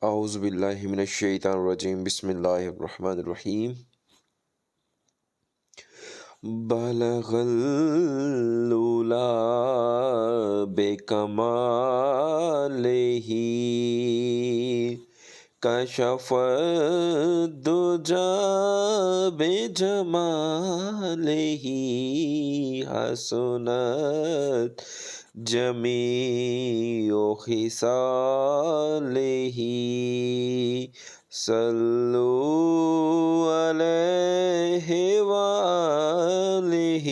اعوذ باللہ من الشیطان الرجیم بسم اللہ الرحمن الرحیم بلغ العلا بکمالہ کشف الدجى بجمالہ حسنت جمیع خصالہ صلوا علیہ وآلہ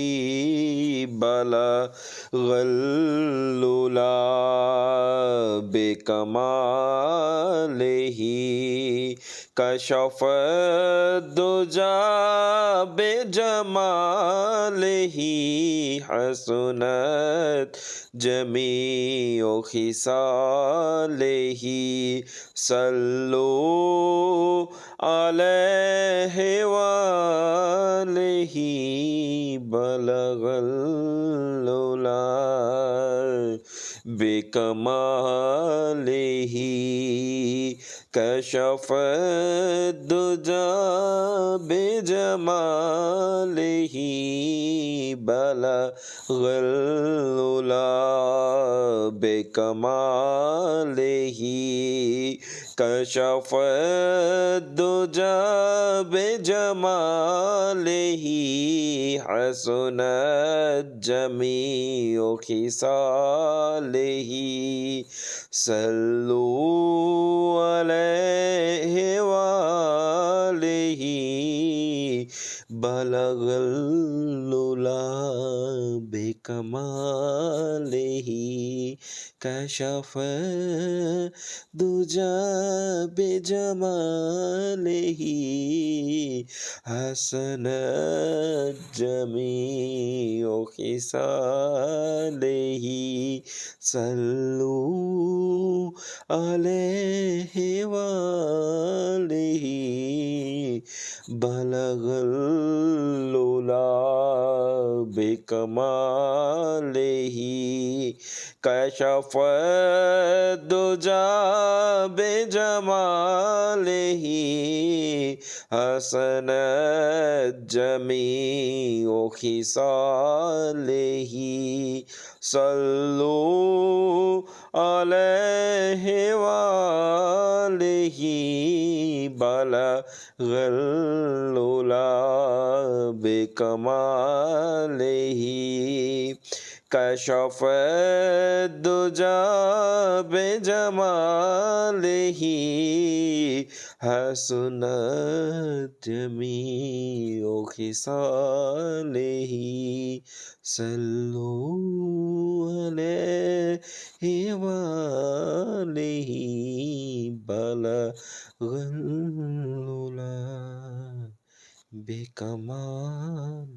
بلغ العلا بکمالہ کشف الدجى بجمالہ حسنت جمیع خصالہ صلوا علیہ وآلہ بلغ العلا بکمالہ کشف الدجى بجمالہ بلغ العلا بکمالہ کشف الدجى بجمالہ حسنت جمیع خصالہ صلوا علیہ وآلہ بلغ العلا بکمالہ کشف الدجى بجمالہ حسنت جمیع خصالہ صلوا علیہ وآلہ بلغ العلا بکمالہ کشف الدجى بجمالہ حسنت جمیع خصالہ صلوا علیہ وآلہ بلغ العلا بکمالہ کشف الدجى بجمالہ حسنت جمیع خصالہ صلوا علیہ وآلہ بلغ العلا بکمالہ